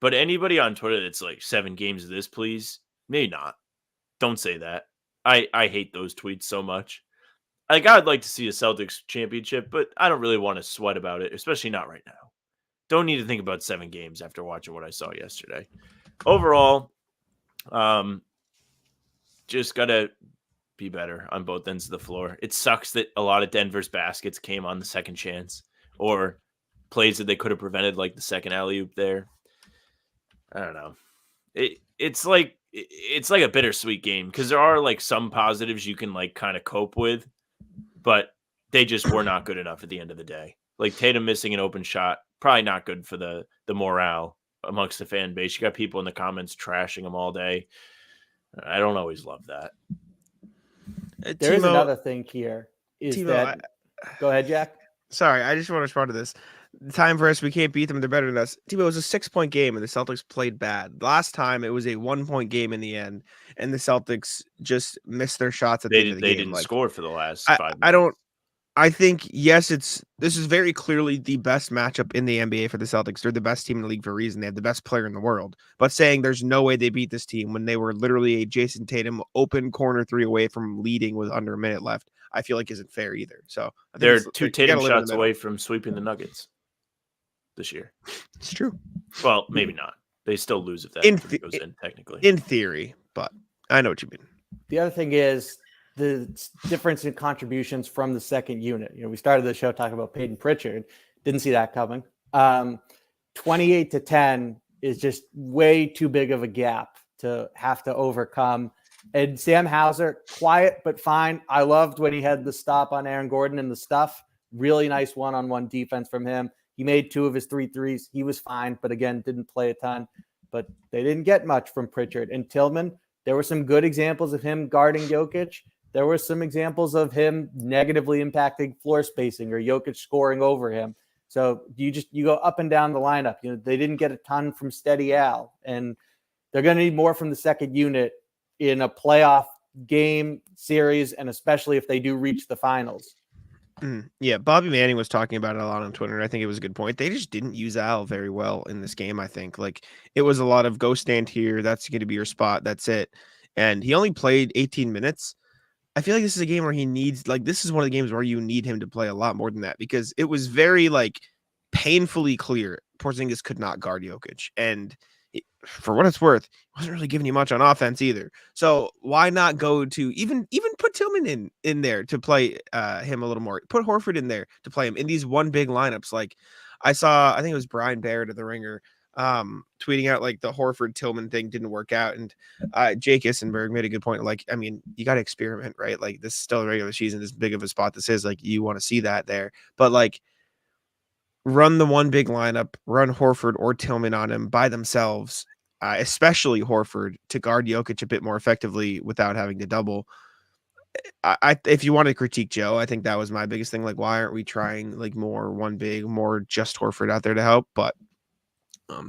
But anybody on Twitter that's like 7 games of this, please, maybe not. Don't say that. I hate those tweets so much. Like, I'd like to see a Celtics championship, but I don't really want to sweat about it, especially not right now. Don't need to think about 7 games after watching what I saw yesterday. Overall, just got to be better on both ends of the floor. It sucks that a lot of Denver's baskets came on the second chance or plays that they could have prevented, like the second alley-oop there. I don't know. It's like a bittersweet game because there are like some positives you can like kind of cope with, but they just were not good enough at the end of the day. Like Tatum missing an open shot, probably not good for the morale amongst the fan base. You got people in the comments trashing them all day. I don't always love that. There is another thing here. Go ahead, Jack. Sorry, I just want to respond to this. Time for us, we can't beat them. They're better than us. Timo, it was a 6-point game, and the Celtics played bad. Last time, it was a 1-point game in the end, and the Celtics just missed their shots at the end of the game. They didn't score for the last 5 minutes. I think, yes, this is very clearly the best matchup in the NBA for the Celtics. They're the best team in the league for a reason. They have the best player in the world. But saying there's no way they beat this team when they were literally a Jayson Tatum open corner 3 away from leading with under a minute left, I feel like isn't fair either. So they're 2 Tatum shots away from sweeping the Nuggets this year. It's true. Well, maybe not. They still lose if that goes in, technically. In theory, but I know what you mean. The other thing is the difference in contributions from the second unit. We started the show talking about Peyton Pritchard. Didn't see that coming. 28-10 is just way too big of a gap to have to overcome. And Sam Hauser, quiet but fine. I loved when he had the stop on Aaron Gordon and the stuff. Really nice one-on-one defense from him. He made 2 of his 3 threes. He was fine, but again, didn't play a ton. But they didn't get much from Pritchard. And Tillman, there were some good examples of him guarding Jokic. There were some examples of him negatively impacting floor spacing or Jokic scoring over him. So you go up and down the lineup. They didn't get a ton from Steady Al, and they're going to need more from the second unit in a playoff game series, and especially if they do reach the finals. Yeah, Bobby Manning was talking about it a lot on Twitter, and I think it was a good point. They just didn't use Al very well in this game, I think. Like, it was a lot of go stand here. That's going to be your spot. That's it. And he only played 18 minutes. I feel like this is a game where he needs, like, this is one of the games where you need him to play a lot more than that, because it was very, like, painfully clear Porzingis could not guard Jokic. And for what it's worth, he wasn't really giving you much on offense either. So why not go to even put Tillman in there to play him a little more? Put Horford in there to play him in these one big lineups. Like I think it was Brian Barrett of The Ringer tweeting out like the Horford Tillman thing didn't work out, and Jake Issenberg made a good point. Like, I mean, you got to experiment, right? Like, this is still a regular season, as big of a spot this is, like, you want to see that there, but like, run the one big lineup, run Horford or Tillman on him by themselves, especially Horford, to guard Jokic a bit more effectively without having to double. If you want to critique Joe, I think that was my biggest thing. Like, why aren't we trying like more one big, more just Horford out there to help? But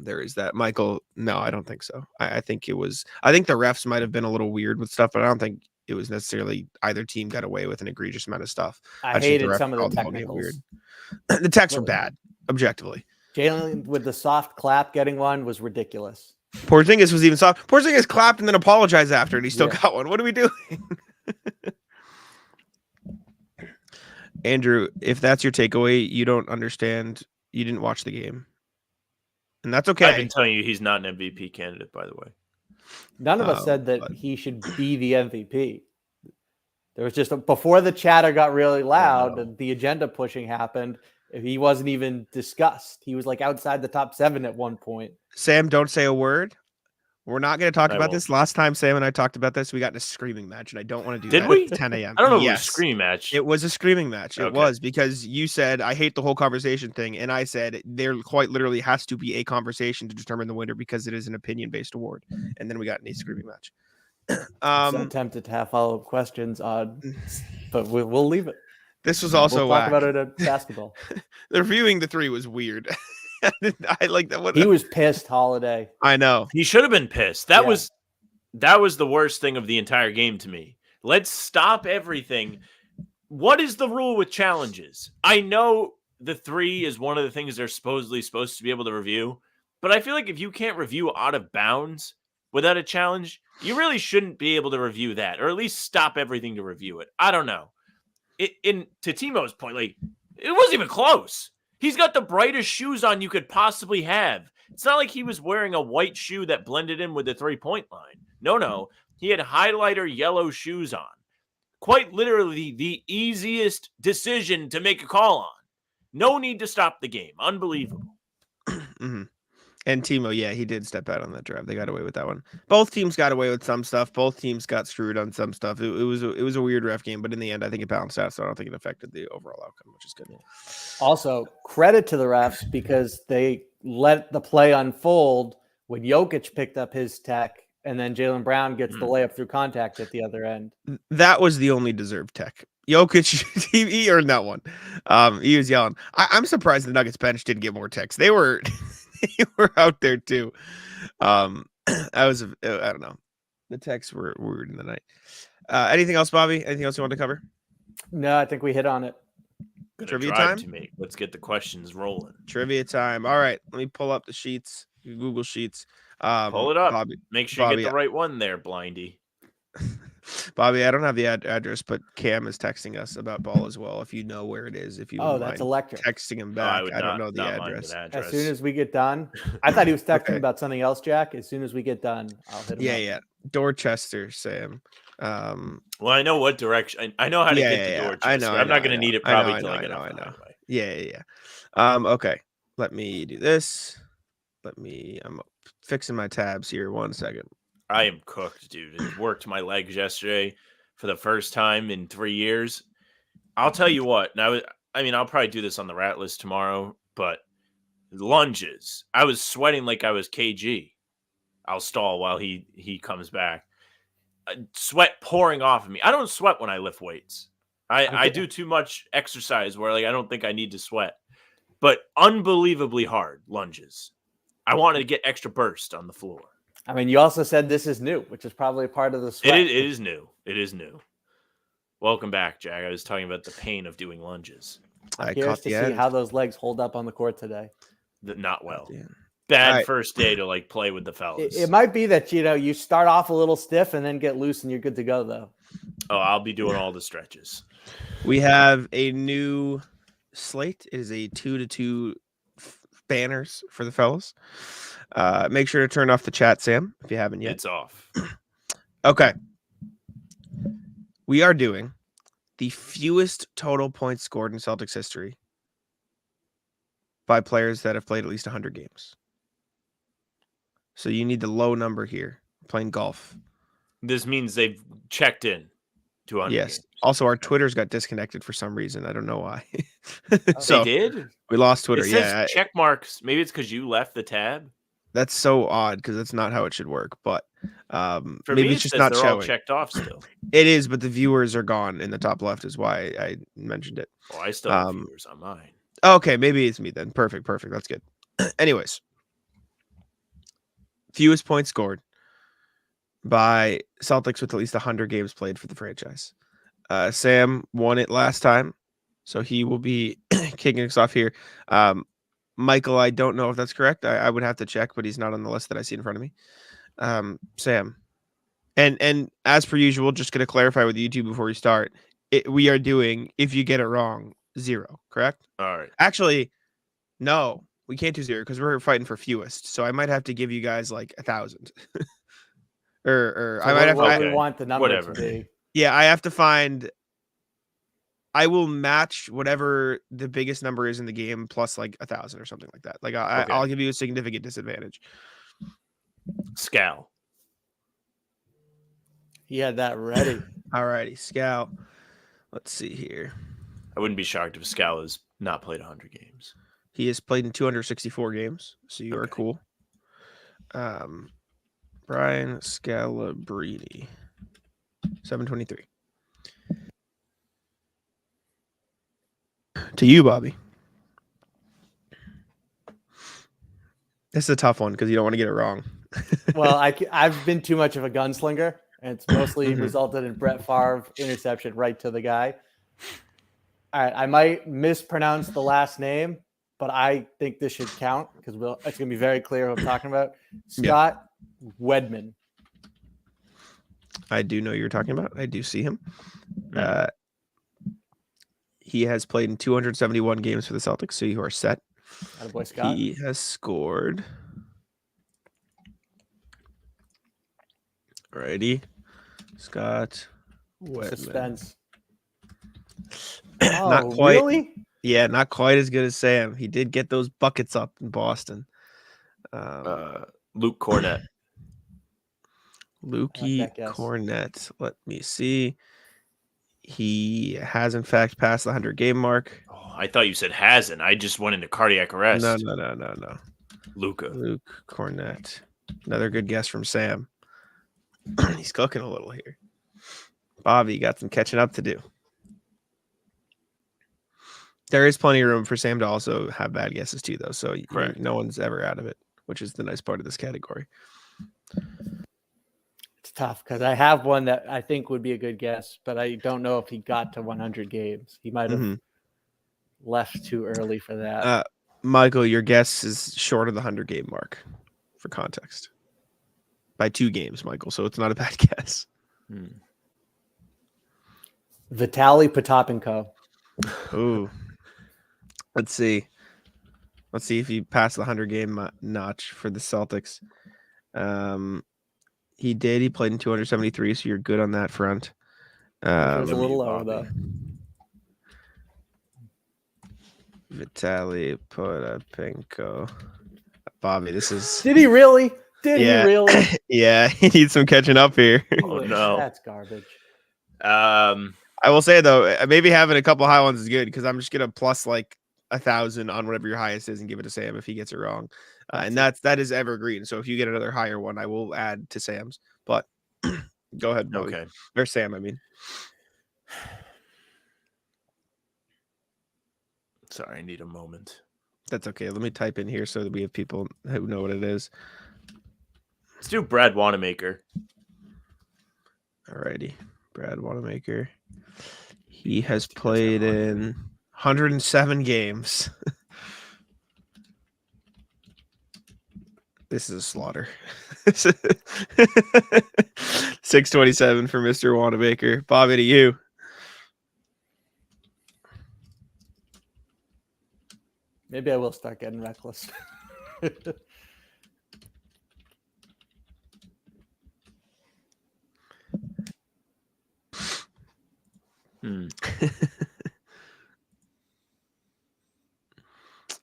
there is that. Michael, no, I don't think so. I think the refs might have been a little weird with stuff, but I don't think it was necessarily either team got away with an egregious amount of stuff. I hated some of the technicals. Weird. The techs were bad, objectively. Jalen with the soft clap getting one was ridiculous. Porzingis was even soft. Porzingis clapped and then apologized after, and he still got one. What are we doing? Andrew, if that's your takeaway, you don't understand. You didn't watch the game. And that's okay. I've been telling you he's not an MVP candidate, by the way. None of us said that he should be the MVP. There was just before the chatter got really loud and the agenda pushing happened, he wasn't even discussed. He was like outside the top 7 at one point. Sam, don't say a word. We're not going to talk about this. Last time Sam and I talked about this, we got in a screaming match, and I don't want to do that. Did we? At 10 a.m. I don't know if it was a screaming match. It was a screaming match. It was, because you said, I hate the whole conversation thing. And I said, there quite literally has to be a conversation to determine the winner because it is an opinion-based award. And then we got in a screaming match. So tempted to have follow-up questions on, but we'll leave it. This was also we'll talk about it at basketball. The reviewing the 3 was weird. I like that. He was pissed, Holiday. I know. He should have been pissed. That was the worst thing of the entire game to me. Let's stop everything. What is the rule with challenges? I know the 3 is one of the things they're supposedly supposed to be able to review, but I feel like if you can't review out of bounds without a challenge, you really shouldn't be able to review that, or at least stop everything to review it. I don't know. To Timo's point, like, it wasn't even close. He's got the brightest shoes on you could possibly have. It's not like he was wearing a white shoe that blended in with the 3-point line. No. He had highlighter yellow shoes on. Quite literally the easiest decision to make a call on. No need to stop the game. Unbelievable. Mm-hmm. And Timo, he did step out on that drive. They got away with that one. Both teams got away with some stuff. Both teams got screwed on some stuff. It was a weird ref game, but in the end, I think it balanced out. So I don't think it affected the overall outcome, which is good. Also, credit to the refs because they let the play unfold when Jokic picked up his tech, and then Jaylen Brown gets the layup through contact at the other end. That was the only deserved tech. Jokic, he earned that one. He was yelling. I'm surprised the Nuggets bench didn't get more techs. They were out there too. I don't know. The techs were weird in the night. Anything else, Bobby? Anything else you want to cover? No, I think we hit on it. Trivia time. Let's get the questions rolling. Trivia time. All right, let me pull up the sheets. Google Sheets. Pull it up. Bobby, make sure you get the right one there, Blindy. Bobby, I don't have the address, but Cam is texting us about ball as well. If you know where it is, if you that's electric. Texting him back. I don't know the address. As soon as we get done, I thought he was texting about something else, Jack. As soon as we get done, I'll hit him. Yeah. Dorchester, Sam. Well, I know what direction. I know how to get to Dorchester. I know. I'm not going to need it probably until I get off the highway. Okay. Let me do this. I'm fixing my tabs here. 1 second. I am cooked, dude. It worked my legs yesterday for the first time in 3 years. I'll tell you what. Now, I'll probably do this on the rat list tomorrow, but lunges. I was sweating like I was KG. I'll stall while he comes back. Sweat pouring off of me. I don't sweat when I lift weights. I do too much exercise where I don't think I need to sweat. But unbelievably hard lunges. I wanted to get extra burst on the floor. You also said this is new, which is probably part of the sweat. It is new. It is new. Welcome back, Jack. I was talking about the pain of doing lunges. I'm curious to see how those legs hold up on the court today. Not well. Bad first day to play with the fellas. It might be that you start off a little stiff and then get loose and you're good to go though. Oh, I'll be doing all the stretches. We have a new slate. It is a 2-2 banners for the fellas. Make sure to turn off the chat, Sam, if you haven't yet. It's off. Okay. We are doing the fewest total points scored in Celtics history by players that have played at least 100 games. So you need the low number here. Playing golf. This means they've checked in to 100 Yes. games. Also, our Twitters got disconnected for some reason. I don't know why. They did? We lost Twitter. It says check marks. Maybe it's because you left the tab. That's so odd because that's not how it should work. But For maybe me, it's just says not they're showing. all checked off still. It is, but the viewers are gone in the top left is why I mentioned it. Oh, I still have viewers on mine. Okay, maybe it's me then. Perfect. That's good. Anyways, fewest points scored by Celtics with at least 100 games played for the franchise. Sam won it last time, so he will be kicking us off here. Michael, I don't know if that's correct. I would have to check, but he's not on the list that I see in front of me. Sam, and as per usual, just going to clarify with you two before we start. We are doing, if you get it wrong, 0, correct? All right. Actually, no, we can't do 0 because we're fighting for fewest. So I might have to give you guys like 1,000. or So I might have what to. we want the number to be. Yeah, I have to find. I will match whatever the biggest number is in the game plus like 1,000 or something like that. Like I'll give you a significant disadvantage. Scal. He had that ready. All righty, Scout. Let's see here. I wouldn't be shocked if Scal has not played 100 games. He has played in 264 games, so you are cool. Brian Scalabrine, 723. To you, Bobby. This is a tough one because you don't want to get it wrong. Well, I've been too much of a gunslinger, and it's mostly resulted in Brett Favre interception right to the guy. All right, I might mispronounce the last name, but I think this should count because it's going to be very clear who I'm talking about. Scott Wedman. I do know who you're talking about. I do see him. He has played in 271 games for the Celtics, so you are set. Attaboy, Scott. He has scored. Alrighty. Scott Wedman. Suspense. Not quite. Really? Yeah, not quite as good as Sam. He did get those buckets up in Boston. Luke Cornett. Lukey Cornett. Let me see. He has, in fact, passed the 100-game mark. Oh, I thought you said hasn't. I just went into cardiac arrest. No. Luke Cornett. Another good guess from Sam. He's cooking a little here. Bobby, got some catching up to do. There is plenty of room for Sam to also have bad guesses too, though. So no one's ever out of it, which is the nice part of this category. It's tough because I have one that I think would be a good guess, but I don't know if he got to 100 games. He might have left too early for that. Michael, your guess is short of the 100-game mark for context. By 2 games, Michael, so it's not a bad guess. Vitaly Potapenko. Ooh. Let's see if he passed the 100-game notch for the Celtics. He did. He played in 273, so you're good on that front. It was a little lower, though. Vitaly Potapenko. Bobby, this is... Did he really? He really? Yeah, he needs some catching up here. Oh, no. That's garbage. I will say, though, maybe having a couple high ones is good because I'm just going to plus like 1,000 on whatever your highest is and give it to Sam if he gets it wrong. And that is evergreen. So if you get another higher one, I will add to Sam's. But go ahead. Bobby. Okay. Or Sam, I mean. Sorry, I need a moment. That's okay. Let me type in here so that we have people who know what it is. Let's do Brad Wanamaker. Alrighty. Brad Wanamaker. He has played in 107 games. This is a slaughter. This 627 for Mr. Wanamaker. Bobby, to you. Maybe I will start getting reckless.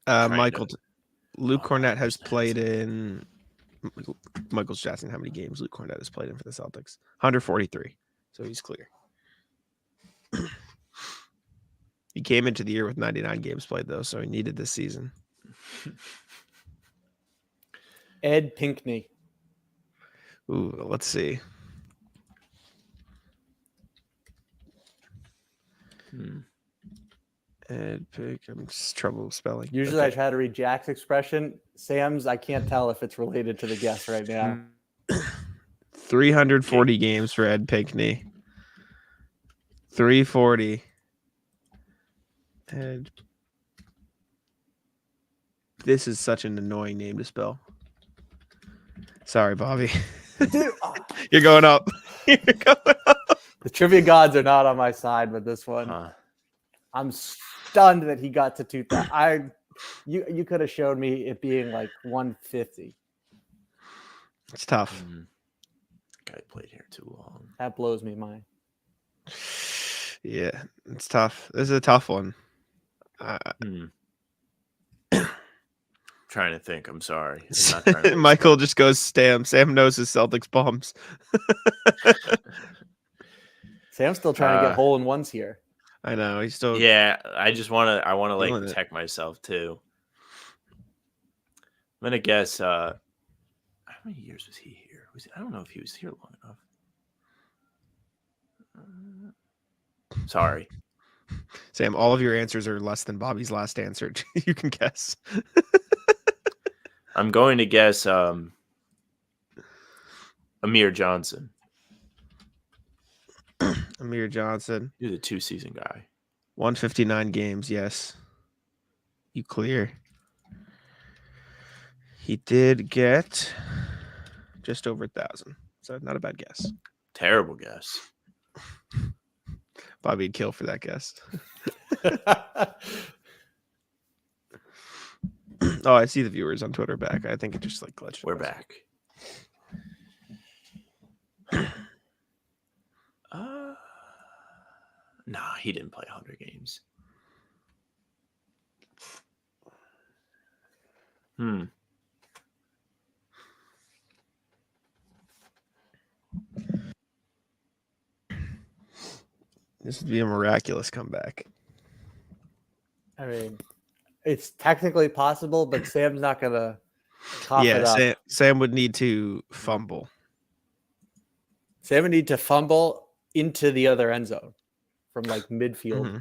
Michael, Luke Cornett has played in. Michael's asking how many games Luke Cornett has played in for the Celtics. 143. So he's clear. He came into the year with 99 games played, though, so he needed this season. Ed Pinckney. Ooh, let's see. Ed Pick. I'm just trouble spelling. Usually I try to read Jack's expression. Sam's, I can't tell if it's related to the guess right now. 340 games for Ed Pinckney. 340. Ed. This is such an annoying name to spell. Sorry, Bobby. You're going up. You're going up. The trivia gods are not on my side with this one. I'm stunned that he got to 2,000. You could have showed me it being like 150. It's tough. Guy played here too long. That blows me mind. Yeah, it's tough. This is a tough one. Trying to think. I'm sorry. I'm not trying to Michael just goes Sam. Sam knows his Celtics bombs. Sam's still trying to get hole in ones here. I know he's still. Yeah, I want to like protect myself too. I'm gonna guess. How many years was he here? I don't know if he was here long enough. Sorry, Sam. All of your answers are less than Bobby's last answer. You can guess. I'm going to guess Amir Johnson. Amir Johnson. You're the 2-season guy. 159 games, yes. You clear. He did get just over 1,000. So not a bad guess. Terrible guess. Bobby'd kill for that guess. Oh, I see the viewers on Twitter back. I think it just like glitched. We're back. Nah, he didn't play 100 games. This would be a miraculous comeback. I mean, it's technically possible, but Sam's not going to cough it up. Sam would need to fumble. Sam would need to fumble into the other end zone from like midfield. Mm-hmm.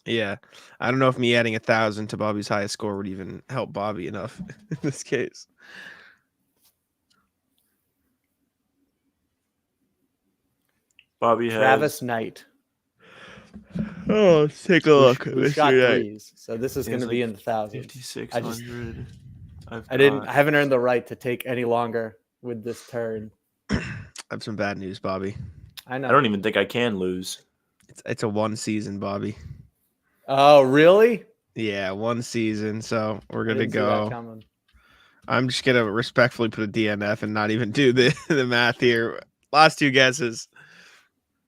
Yeah. I don't know if me adding 1,000 to Bobby's highest score would even help Bobby enough in this case. Bobby has Travis Knight. Oh, let's take a look. Who shot threes. So this is going to be in the thousands. 5,600. I haven't earned the right to take any longer with this turn. I have some bad news, Bobby. I know. I don't even think I can lose. It's a one season, Bobby. Oh, really? Yeah, one season. So we're gonna go. I'm just gonna respectfully put a DNF and not even do the math here. Last two guesses.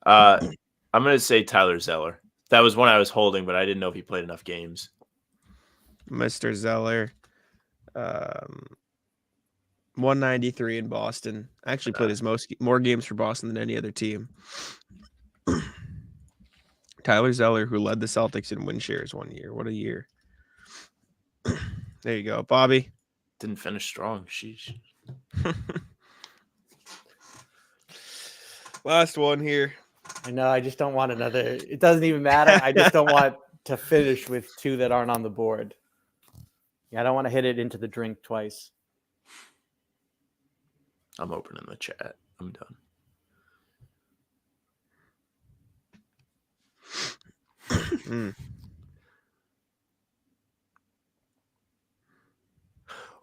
I'm gonna say Tyler Zeller. That was one I was holding, but I didn't know if he played enough games. Mr. Zeller, 193 in Boston. Actually played more games for Boston than any other team. Tyler Zeller, who led the Celtics in win shares one year. What a year. There you go. Bobby. Didn't finish strong. Sheesh. Last one here. I know. I just don't want another. It doesn't even matter. I just don't want to finish with two that aren't on the board. Yeah, I don't want to hit it into the drink twice. I'm opening the chat. I'm done.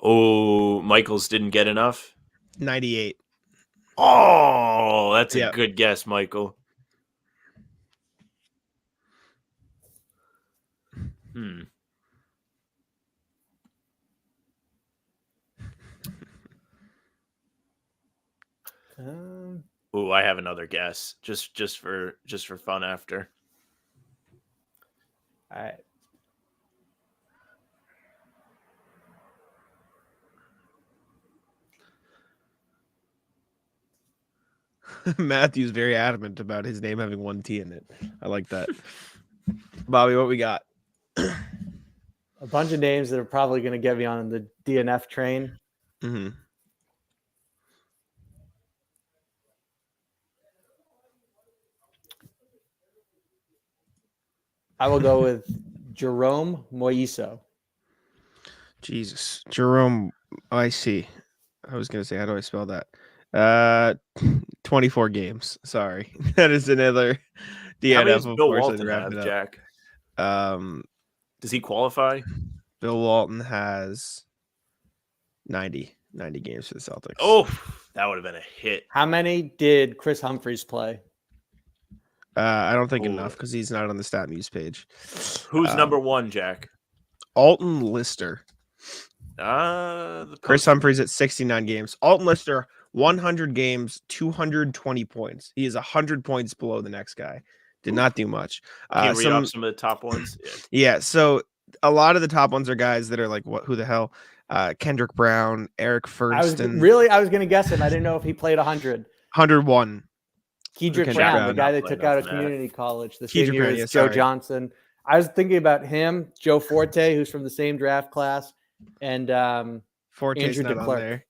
Oh, Michaels didn't get enough. 98. Oh, that's a Yep. good guess, Michael. I have another guess. Just for fun after. All right. Matthew's very adamant about his name having one T in it. I like that. Bobby, what we got? A bunch of names that are probably going to get me on the DNF train. Mm-hmm. I will go with Jerome Moiso. Jesus. Jerome, I see. I was going to say, how do I spell that? 24 games. Sorry. That is another DNF. How many does Bill course, Walton have, Jack? Does he qualify? Bill Walton has 90 games for the Celtics. Oh, that would have been a hit. How many did Chris Humphries play? I don't think enough because he's not on the stat muse page. Who's number one, Jack? Alton Lister. Chris Humphries at 69 games. Alton Lister, 100 games, 220 points. He is 100 points below the next guy. Did not do much. Can you read off some of the top ones? Yeah, so a lot of the top ones are guys that are like, what? Who the hell? Kendrick Brown, Eric Ferguson. I was going to guess him. I didn't know if he played 100. 101. Kedrick Brown, the guy that took out of community college the same year as Joe Johnson. I was thinking about him, Joe Forte, who's from the same draft class, and Forte's Andrew not DeClercq. on there.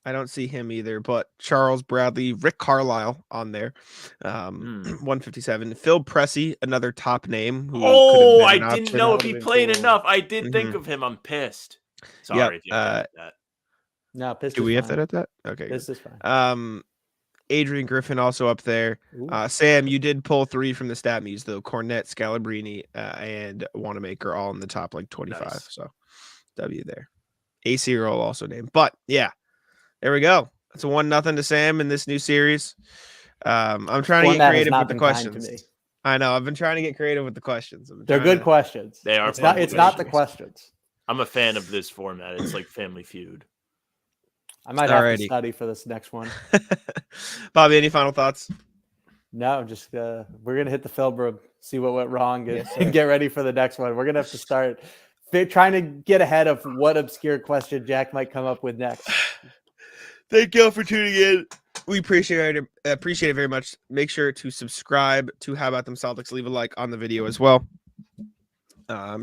I don't see him either, but Charles Bradley, Rick Carlisle on there, 157. Phil Pressey, another top name. I didn't know if he played enough. I did think of him. I'm pissed. Sorry if you have to that. No, pissed. Do we have to edit that? Okay. This is fine. Adrian Griffin also up there. Sam, you did pull 3 from the stat muse though. Cornette, Scalabrini, and Wanamaker all in the top like 25. Nice. So W there. AC Earl also named. But yeah, there we go. It's a 1-0 to Sam in this new series. I'm trying to get creative with the questions. I know. I've been trying to get creative with the questions. They're good questions. They are. It's not the questions. I'm a fan of this format. It's like Family Feud. I might have to study for this next one. Bobby, any final thoughts? No, just we're gonna hit the film room, see what went wrong, and get ready for the next one. We're gonna have to start trying to get ahead of what obscure question Jack might come up with next. Thank you all for tuning in. We appreciate it very much. Make sure to subscribe to How About Them Celtics. Leave a like on the video as well.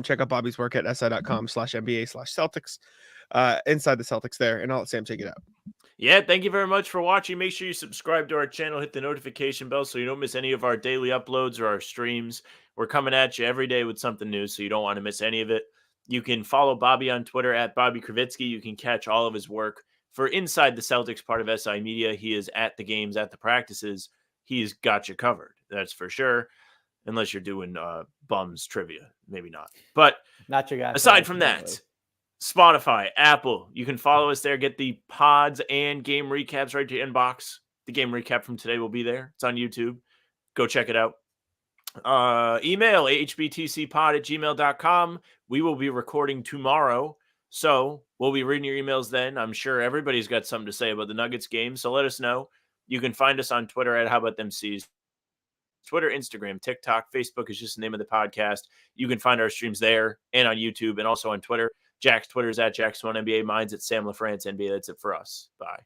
Check out Bobby's work at si.com/NBA/Celtics. Inside the Celtics there, and I'll let Sam take it out. Yeah, thank you very much for watching. Make sure you subscribe to our channel, hit the notification bell so you don't miss any of our daily uploads or our streams. We're coming at you every day with something new, so you don't want to miss any of it. You can follow Bobby on Twitter at Bobby Kravitsky. You can catch all of his work for Inside the Celtics, part of SI Media. He is at the games, at the practices. He's got you covered, that's for sure. Unless you're doing bums trivia, maybe not. But not your guy. Aside from that, Spotify, Apple, you can follow us there. Get the pods and game recaps right to your inbox. The game recap from today will be there. It's on YouTube. Go check it out. Email ahbtcpod@gmail.com. We will be recording tomorrow, so we'll be reading your emails then. I'm sure everybody's got something to say about the Nuggets game, so let us know. You can find us on Twitter at How About Them C's. Twitter, Instagram, TikTok, Facebook is just the name of the podcast. You can find our streams there and on YouTube and also on Twitter. Jack's Twitter is at Jackson1NBA. Mine's at Sam LaFrance NBA. That's it for us. Bye.